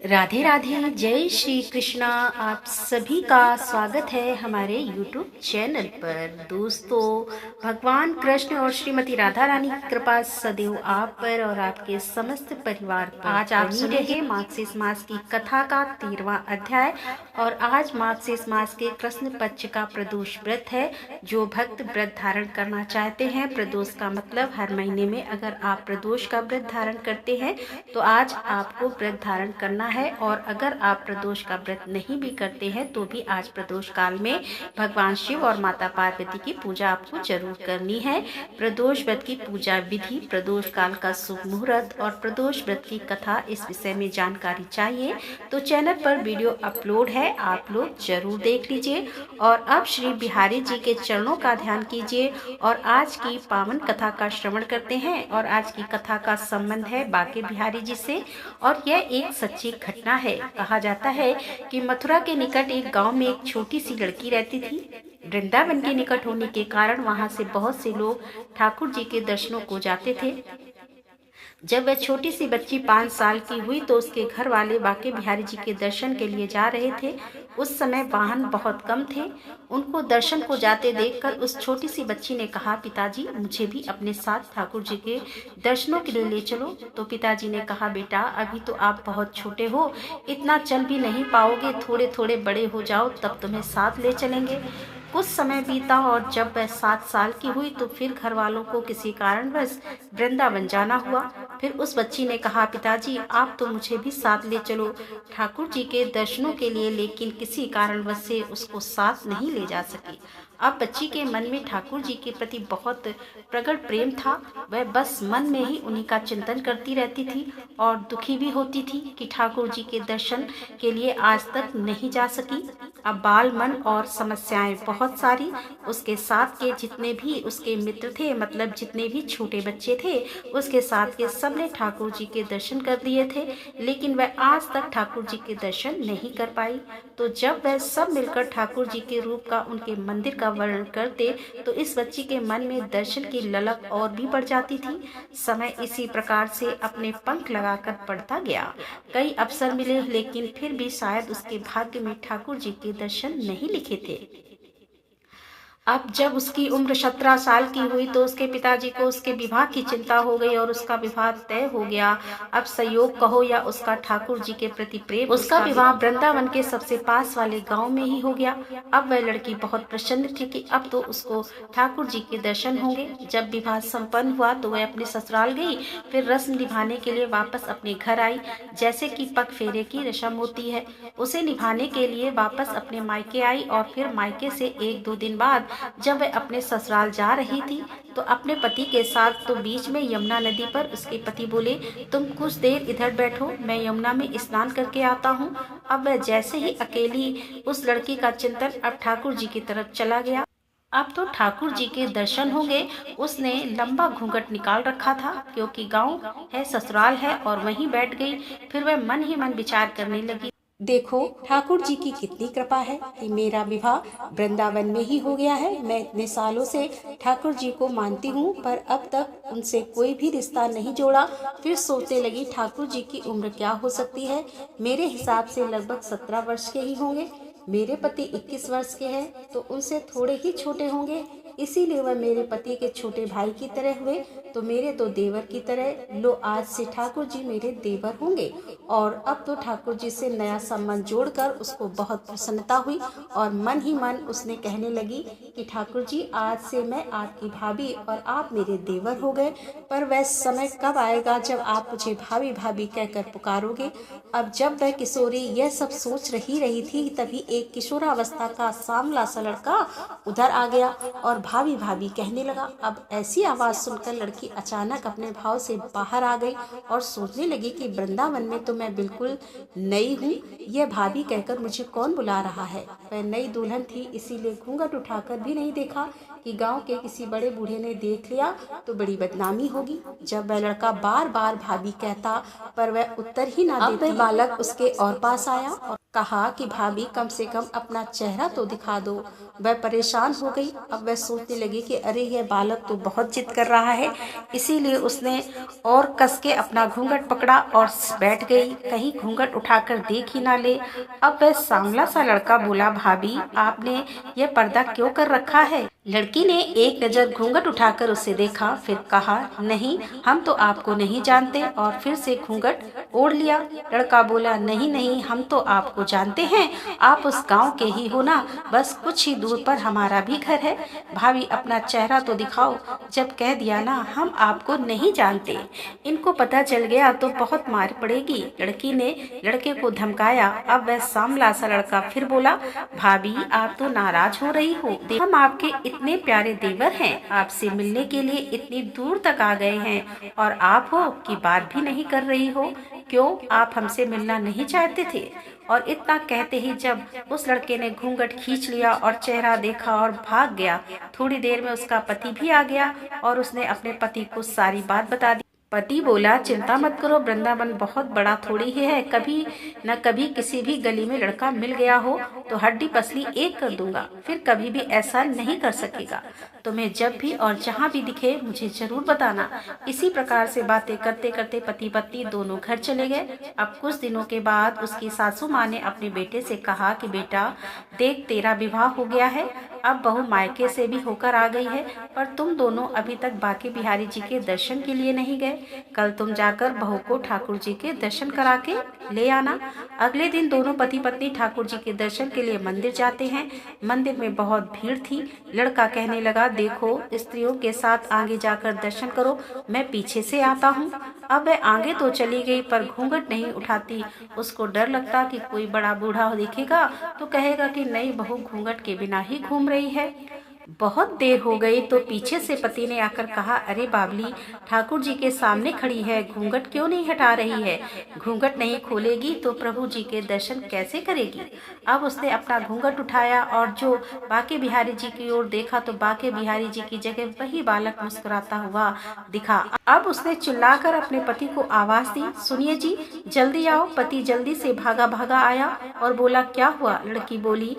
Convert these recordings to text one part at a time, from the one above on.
राधे राधे, जय श्री कृष्णा। आप सभी का स्वागत है हमारे YouTube चैनल पर। दोस्तों, भगवान कृष्ण और श्रीमती राधा रानी की कृपा सदैव आप पर और आपके समस्त परिवार पर। आज आप सुनेंगे मार्गशीर्ष मास की कथा का 13वां अध्याय। और आज मार्गशीर्ष मास के कृष्ण पक्ष का प्रदोष व्रत है। जो भक्त व्रत धारण करना चाहते हैं, प्रदोष का मतलब हर महीने में अगर आप प्रदोष का व्रत धारण करते हैं तो आज आपको व्रत धारण करना है। और अगर आप प्रदोष का व्रत नहीं भी करते हैं तो भी आज प्रदोष काल में भगवान शिव और माता पार्वती की पूजा आपको जरूर करनी है। प्रदोष व्रत की पूजा विधि, प्रदोष काल का शुभ मुहूर्त और प्रदोष व्रत की कथा, इस विषय में जानकारी चाहिए तो चैनल पर वीडियो अपलोड है, आप लोग जरूर देख लीजिए। और अब श्री बिहारी जी के चरणों का ध्यान कीजिए और आज की पावन कथा का श्रवण करते हैं। और आज की कथा का संबंध है बांके बिहारी जी से और यह एक सच्ची घटना है। कहा जाता है कि मथुरा के निकट एक गांव में एक छोटी सी लड़की रहती थी। वृंदावन के निकट होने के कारण वहां से बहुत से लोग ठाकुर जी के दर्शनों को जाते थे। जब वह छोटी सी बच्ची 5 साल की हुई तो उसके घर वाले बांके बिहारी जी के दर्शन के लिए जा रहे थे। उस समय वाहन बहुत कम थे। उनको दर्शन को जाते देखकर उस छोटी सी बच्ची ने कहा, पिताजी मुझे भी अपने साथ ठाकुर जी के दर्शनों के लिए ले चलो। तो पिताजी ने कहा, बेटा अभी तो आप बहुत छोटे हो, इतना चल भी नहीं पाओगे, थोड़े थोड़े बड़े हो जाओ तब तुम्हें साथ ले चलेंगे। कुछ समय बीता और जब वह 7 साल की हुई तो फिर घर वालों को किसी कारणवश वृंदावन जाना हुआ। फिर उस बच्ची ने कहा, पिताजी आप तो मुझे भी साथ ले चलो ठाकुर जी के दर्शनों के लिए, लेकिन किसी कारणवश से उसको साथ नहीं ले जा सकी। अब बच्ची के मन में ठाकुर जी के प्रति बहुत प्रगाढ़ प्रेम था। वह बस मन में ही उन्हीं का चिंतन करती रहती थी और दुखी भी होती थी कि ठाकुर जी के दर्शन के लिए आज तक नहीं जा सकी। अब बाल मन और समस्याएं बहुत सारी। उसके साथ के जितने भी उसके मित्र थे, मतलब जितने भी छोटे बच्चे थे, उसके साथ के सब ने ठाकुर जी के दर्शन कर लिए थे, लेकिन वह आज तक ठाकुर जी के दर्शन नहीं कर पाई। तो जब वह सब मिलकर ठाकुर जी के रूप का, उनके मंदिर का वर्णन करते तो इस बच्ची के मन में दर्शन की ललक और भी बढ़ जाती थी। समय इसी प्रकार से अपने पंख लगाकर बढ़ता गया। कई अवसर मिले, लेकिन फिर भी शायद उसके भाग्य में ठाकुर जी के दर्शन नहीं लिखे थे। अब जब उसकी उम्र 17 साल की हुई तो उसके पिताजी को उसके विवाह की चिंता हो गई और उसका विवाह तय हो गया। अब संयोग कहो या उसका ठाकुर जी के प्रति प्रेम, उसका विवाह वृंदावन के सबसे पास वाले गांव में ही हो गया। अब वह लड़की बहुत प्रसन्न थी कि अब तो उसको ठाकुर जी के दर्शन होंगे। जब विवाह संपन्न हुआ तो वह अपने ससुराल गई, फिर रस्म निभाने के लिए वापस अपने घर आई। जैसे कि पग फेरे की रस्म होती है, उसे निभाने के लिए वापस अपने मायके आई। और फिर मायके से 1-2 दिन बाद जब वह अपने ससुराल जा रही थी तो अपने पति के साथ, तो बीच में यमुना नदी पर उसके पति बोले, तुम कुछ देर इधर बैठो, मैं यमुना में स्नान करके आता हूँ। अब वह जैसे ही अकेली, उस लड़की का चिंतन अब ठाकुर जी की तरफ चला गया। अब तो ठाकुर जी के दर्शन होंगे। उसने लंबा घूंघट निकाल रखा था क्योंकि गांव है, ससुराल है, और वहीं बैठ गई। फिर वह मन ही मन विचार करने लगी, देखो ठाकुर जी की कितनी कृपा है कि मेरा विवाह वृंदावन में ही हो गया है। मैं इतने सालों से ठाकुर जी को मानती हूँ पर अब तक उनसे कोई भी रिश्ता नहीं जोड़ा। फिर सोचने लगी, ठाकुर जी की उम्र क्या हो सकती है, मेरे हिसाब से लगभग 17 वर्ष के ही होंगे। मेरे पति 21 वर्ष के हैं तो उनसे थोड़े ही छोटे होंगे, इसीलिए वह मेरे पति के छोटे भाई की तरह हुए तो मेरे तो देवर की तरह। लो आज से ठाकुर जी मेरे देवर होंगे। और अब तो ठाकुर जी से नया संबंध जोड़कर उसको बहुत प्रसन्नता हुई और मन ही मन उसने कहने लगी कि ठाकुर जी आज से मैं आपकी भाभी और आप मेरे देवर हो गए। पर वह समय कब आएगा जब आप मुझे भाभी भाभी कहकर पुकारोगे। अब जब वह किशोरी यह सब सोच रही थी तभी एक किशोरावस्था का सांवला सा लड़का उधर आ गया और भाभी भाभी कहने लगा। अब ऐसी आवाज सुनकर लड़की अचानक अपने भाव से बाहर आ गई और सोचने लगी कि वृंदावन में तो मैं बिल्कुल नई हूँ, यह भाभी कहकर मुझे कौन बुला रहा है। वह नई दुल्हन थी, इसीलिए घूंघट उठाकर भी नहीं देखा कि गांव के किसी बड़े बूढ़े ने देख लिया तो बड़ी बदनामी होगी। जब वह लड़का बार बार भाभी कहता पर वह उत्तर ही ना देती, वह बालक उसके और पास आया और कहा कि भाभी कम से कम अपना चेहरा तो दिखा दो। वह परेशान हो गई। अब वह सोचने लगी कि अरे यह बालक तो बहुत जिद कर रहा है, इसीलिए उसने और कस के अपना घूंघट पकड़ा और बैठ गई, कहीं घूंघट उठाकर देख ही ना ले। अब वह सांवला सा लड़का बोला, भाभी आपने यह पर्दा क्यों कर रखा है? लड़की ने एक नजर घूंघट उठाकर उसे देखा, फिर कहा, नहीं हम तो आपको नहीं जानते, और फिर से घूंघट ओढ़ लिया। लड़का बोला, नहीं नहीं हम तो आपको जानते हैं, आप उस गांव के ही हो ना, बस कुछ ही दूर पर हमारा भी घर है। भाभी अपना चेहरा तो दिखाओ। जब कह दिया ना हम आपको नहीं जानते, इनको पता चल गया तो बहुत मार पड़ेगी। लड़की ने लड़के को धमकाया। अब वह सांवला सा लड़का फिर बोला, भाभी आप तो नाराज हो रही हो, हम आपके इतने प्यारे देवर हैं, आपसे मिलने के लिए इतनी दूर तक आ गए हैं और आप हो कि बात भी नहीं कर रही हो। क्यों, आप हमसे मिलना नहीं चाहते थे? और इतना कहते ही जब उस लड़के ने घूंघट खींच लिया और चेहरा देखा और भाग गया, थोड़ी देर में उसका पति भी आ गया और उसने अपने पति को सारी बात बता दी। पति बोला, चिंता मत करो, वृंदावन बहुत बड़ा थोड़ी ही है, कभी न कभी किसी भी गली में लड़का मिल गया हो तो हड्डी पसली एक कर दूंगा, फिर कभी भी ऐसा नहीं कर सकेगा। तुम्हें जब भी और जहाँ भी दिखे मुझे जरूर बताना। इसी प्रकार से बातें करते करते पति पत्नी दोनों घर चले गए। अब कुछ दिनों के बाद उसकी सासू माँ ने अपने बेटे से कहा कि बेटा देख, तेरा विवाह हो गया है, अब बहू मायके से भी होकर आ गई है, पर तुम दोनों अभी तक बांके बिहारी जी के दर्शन के लिए नहीं गए। कल तुम जाकर बहू को ठाकुर जी के दर्शन करा के ले आना। अगले दिन दोनों पति पत्नी ठाकुर जी के दर्शन के लिए मंदिर जाते हैं। मंदिर में बहुत भीड़ थी। लड़का कहने लगा, देखो स्त्रियों के साथ आगे जाकर दर्शन करो, मैं पीछे से आता हूँ। अब वह आगे तो चली गई पर घूंघट नहीं उठाती। उसको डर लगता कि कोई बड़ा बूढ़ा देखेगा तो कहेगा कि नई बहू घूंघट के बिना ही घूम रही है। बहुत देर हो गई तो पीछे से पति ने आकर कहा, अरे बाबली, ठाकुर जी के सामने खड़ी है, घूंघट क्यों नहीं हटा रही है? घूंघट नहीं खोलेगी तो प्रभु जी के दर्शन कैसे करेगी? अब उसने अपना घूंघट उठाया और जो बांके बिहारी जी की ओर देखा तो बांके बिहारी जी की जगह वही बालक मुस्कुराता हुआ दिखा। अब उसने चिल्लाकर अपने पति को आवाज दी, सुनिए जी, जल्दी आओ। पति जल्दी से भागा भागा आया और बोला, क्या हुआ? लड़की बोली,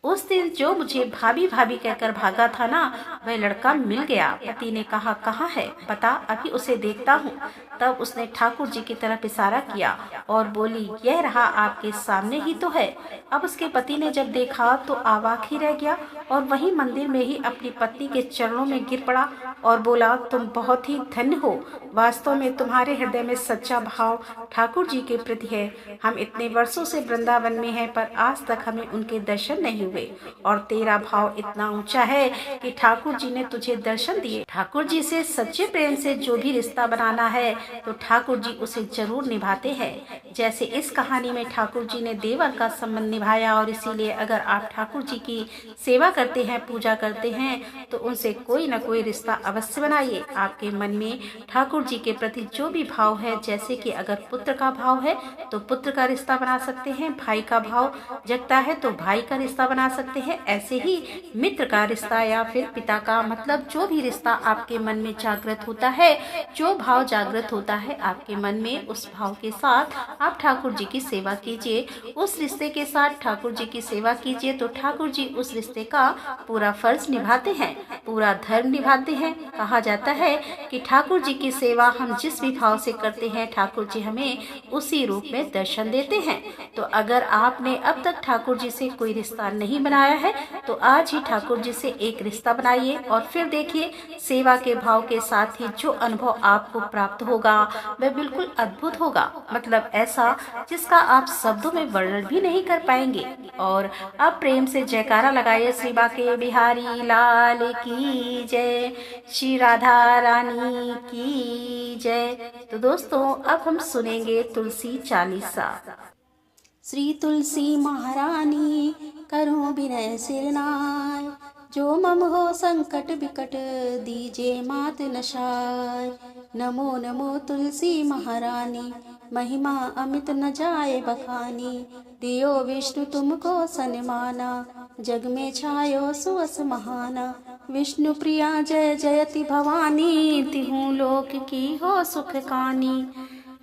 उस दिन जो मुझे भाभी भाभी कहकर भागा था ना, वह लड़का मिल गया। पति ने कहा, कहाँ है? बता, अभी उसे देखता हूँ। तब उसने ठाकुर जी की तरफ इशारा किया और बोली, यह रहा, आपके सामने ही तो है। अब उसके पति ने जब देखा तो अवाक ही रह गया और वहीं मंदिर में ही अपनी पत्नी के चरणों में गिर पड़ा और बोला, तुम बहुत ही धन्य हो, वास्तव में तुम्हारे हृदय में सच्चा भाव ठाकुर जी के प्रति है। हम इतने वर्षों से वृंदावन में हैं पर आज तक हमें उनके दर्शन नहीं हुए, और तेरा भाव इतना ऊंचा है कि ठाकुर जी ने तुझे दर्शन दिए। ठाकुर जी से सच्चे प्रेम से जो भी रिश्ता बनाना है तो ठाकुर जी उसे जरूर निभाते हैं। जैसे इस कहानी में ठाकुर जी ने देवर का संबंध निभाया, और इसीलिए अगर आप ठाकुर जी की सेवा करते हैं, पूजा करते हैं, तो उनसे कोई न कोई रिश्ता अवश्य बनाइए। आपके मन में ठाकुर जी के प्रति जो भी भाव है, जैसे कि अगर पुत्र का भाव है तो पुत्र का रिश्ता बना सकते हैं, भाई का भाव जगता है तो भाई का रिश्ता बना सकते हैं, ऐसे ही मित्र का रिश्ता या फिर पिता का, मतलब जो भी रिश्ता आपके मन में जागृत होता है, जो भाव जागृत होता है आपके मन में, उस भाव के साथ आप ठाकुर जी की सेवा कीजिए। उस रिश्ते के साथ ठाकुर जी की सेवा कीजिए तो ठाकुर जी उस रिश्ते का पूरा फर्ज निभाते हैं, पूरा धर्म निभाते हैं। कहा जाता है कि ठाकुर जी की सेवा हम जिस भी भाव से करते हैं, ठाकुर जी हमें उसी रूप में दर्शन देते हैं। तो अगर आपने अब तक ठाकुर जी से कोई रिश्ता नहीं बनाया है तो आज ही ठाकुर जी से एक रिश्ता बनाइए और फिर देखिए सेवा के भाव के साथ ही जो अनुभव आपको प्राप्त होगा वह बिल्कुल अद्भुत होगा, मतलब ऐसा जिसका आप शब्दों में वर्णन भी नहीं कर पाएंगे। और अब प्रेम से जयकारा लगाइए, श्री बांके बिहारी लाल की जय, श्री राधा रानी की जय। तो दोस्तों अब हम सुनेंगे तुलसी चालीसा। श्री तुलसी महारानी करो विनय सिरनाय, जो मम हो संकट विकट दीजे मात नशाय। नमो नमो तुलसी महारानी, महिमा अमित न जाए बखानी। दियो विष्णु तुमको सन्माना, जग में छायो सुअस महाना। विष्णु प्रिया जय जयति भवानी, तिहु लोक की हो सुख कानी।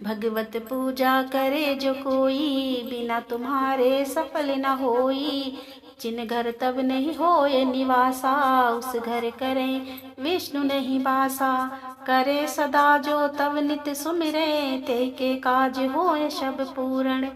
भगवत पूजा करे जो कोई, बिना तुम्हारे सफल न होई। जिन घर तब नहीं होए निवासा, उस घर करें विष्णु नहीं बासा। करे सदा जो तब नित सुमिरे, ते के काज होए सब पूर्ण।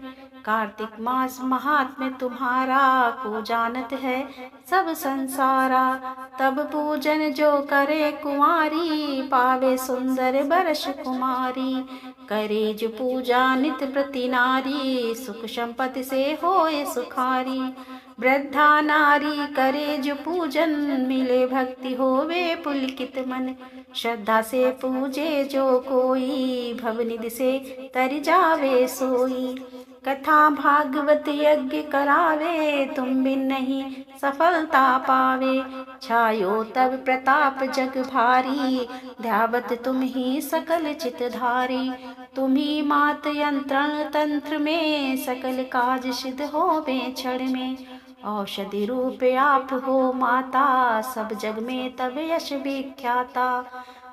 कार्तिक मास महात्म्य तुम्हारा, को जानत है सब संसारा। तब पूजन जो करे कुंवारी, पावे सुंदर बरस कुमारी। करे जो पूजा नित प्रति नारी, सुख संपत्ति से होए सुखारी। वृद्धा नारी करे जो पूजन, मिले भक्ति होवे पुलकित मन। श्रद्धा से पूजे जो कोई, भवनिधि से तर जावे सोई। कथा भागवत यज्ञ करावे, तुम बिन नहीं सफलता पावे। छायो तब प्रताप जग भारी, ध्यावत तुम ही सकल चितधारी। तुम ही मात यंत्रण तंत्र में, सकल काज सिद्ध होवे क्षण में। औषधि रूप आप हो माता, सब जग में तब यश विख्याता।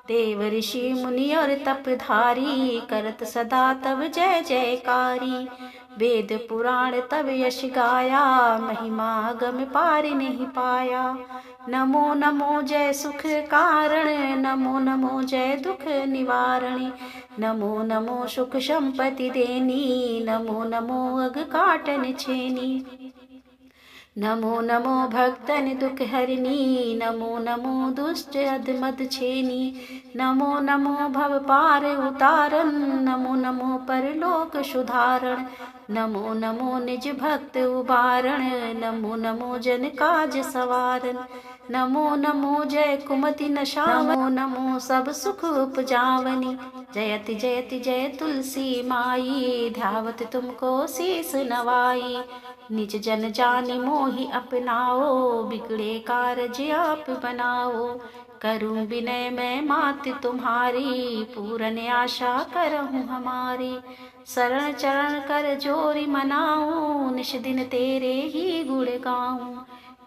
देव ऋषि मुनि और तपधारी, करत सदा तब जय जयकारी। वेद पुराण तब यश गाया, महिमा गम पार नहीं पाया। नमो नमो जय सुख कारण, नमो नमो जय दुख निवारणी। नमो नमो सुख संपत्ति देनी, नमो नमो अग काटन छेनी। नमो नमो भक्तन दुख हरिणी, नमो नमो दुष्ट अधमद छेनी। नमो नमो भव पार उतारन, नमो नमो परलोक सुधारण। नमो नमो निज भक्त उबारण, नमो नमो जन काज सवारन। नमो नमो जय कुमति नशावन, नमो नमो सब सुख उपजावनी। जयति जयति जय तुलसी माई, ध्यावत तुमको शीस नवाई। निज जन जानि मोहि अपनाओ, बिगड़े कारज आप बनाओ। करूं विनय मैं मात तुम्हारी, पूरन आशा करहूं हमारी। शरण चरण कर जोरी मनाऊं, निश दिन तेरे ही गुण गाऊं।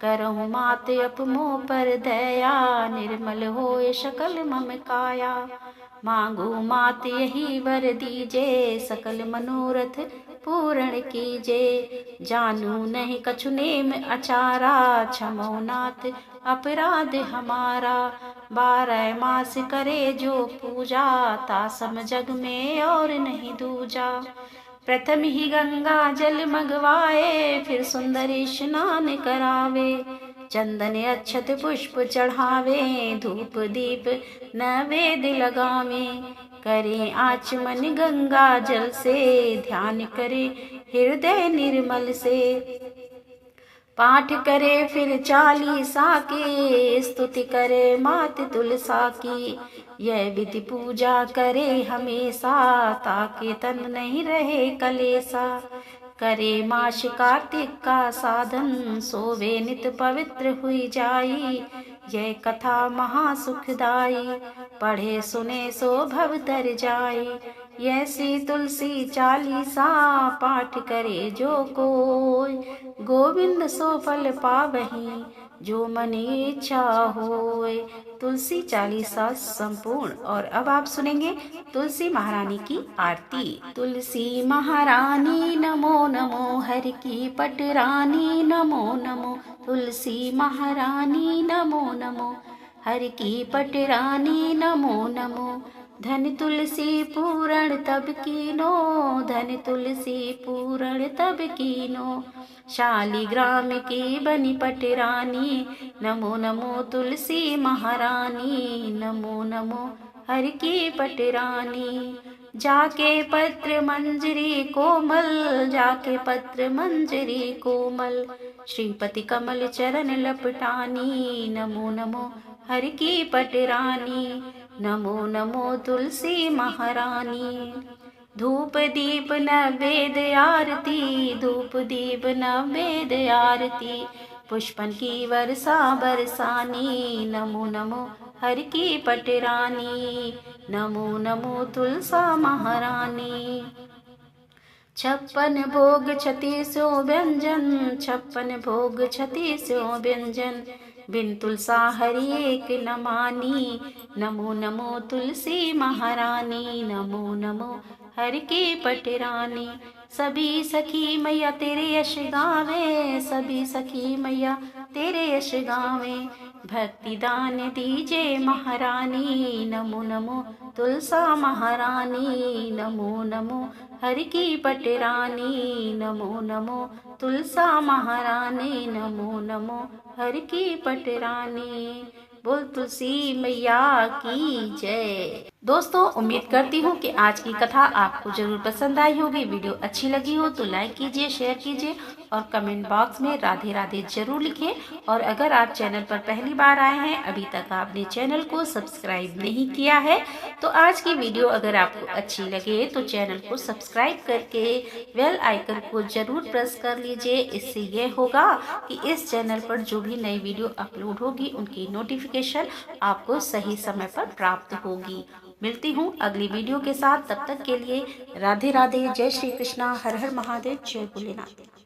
करहूं मात अपमो पर दया, निर्मल होए सकल मम काया। मांगू मात यही वर दीजे, सकल मनोरथ पूर्ण कीजे। जानू नहीं कछु नेम अचारा, क्षमो नाथ अपराध हमारा। 12 मास करे जो पूजा, तासम जग में और नहीं दूजा। प्रथम ही गंगा जल मगवाए, फिर सुंदर स्नान करावे। चंदन अक्षत पुष्प चढ़ावे, धूप दीप नैवेद्य लगावे। करे आचमन गंगा जल से, ध्यान करे हृदय निर्मल से। पाठ करे फिर चालीसा के, स्तुति करे मात तुलसा की। यह विधि पूजा करे हमेशा, ताके तन नहीं रहे कलेसा। करे मास कार्तिक का साधन, सोवे नित पवित्र हुई जाई। यह कथा महासुखदाई, पढ़े सुने सो भव तर जाई। यह सी तुलसी चालीसा, पाठ करे जो कोई। गोविंद सो फल पावहीं, जो मन इच्छा होए। तुलसी चालीसा संपूर्ण। और अब आप सुनेंगे तुलसी महारानी की आरती। तुलसी महारानी नमो नमो, हर की पटरानी नमो नमो। तुलसी महारानी नमो नमो, हर की पटरानी नमो नमो। धन तुलसी पूरण तब कीनो, धन तुलसी पूरण तब कीनो। शालिग्राम की बनी पटरानी, नमो नमो तुलसी महारानी। नमो नमो हर की पटरानी। जाके पत्र मंजरी कोमल, जाके पत्र मंजरी कोमल। श्रीपति कमल चरण लपटानी, नमो नमो हर की पटरानी। नमो नमो तुलसी महारानी। धूप दीप नैवेद्य आरती, धूप दीप नैवेद्य आरती। पुष्पन की वर्षा बरसानी, नमो नमो हर की पटरानी। नमो नमो तुलसा महारानी। 56 भोग 36 व्यंजन, 56 भोग 36 व्यंजन। बिन तुलसा हरि एक न मानी। नमो नमो तुलसी महारानी, नमो नमो हर की पटरानी। सभी सखी मैया तेरे यश गावे, सभी सखी मैया तेरे यश गावे। भक्ति दान दीजे महारानी, नमो नमो तुलसा महारानी। नमो नमो हर की पटरानी, नमो नमो तुलसा महारानी। नमो नमो हर की पटरानी। बोल तुलसी मैया की जय। दोस्तों उम्मीद करती हूँ कि आज की कथा आपको जरूर पसंद आई होगी। वीडियो अच्छी लगी हो तो लाइक कीजिए, शेयर कीजिए और कमेंट बॉक्स में राधे राधे जरूर लिखें। और अगर आप चैनल पर पहली बार आए हैं, अभी तक आपने चैनल को सब्सक्राइब नहीं किया है, तो आज की वीडियो अगर आपको अच्छी लगे तो चैनल को सब्सक्राइब करके बेल आइकन को जरूर प्रेस कर लीजिए। इससे ये होगा कि इस चैनल पर जो भी नई वीडियो अपलोड होगी उनकी नोटिफिकेशन आपको सही समय पर प्राप्त होगी। मिलती हूँ अगली वीडियो के साथ, तब तक के लिए राधे राधे, जय श्री कृष्णा, हर हर महादेव, जय भोलेनाथ।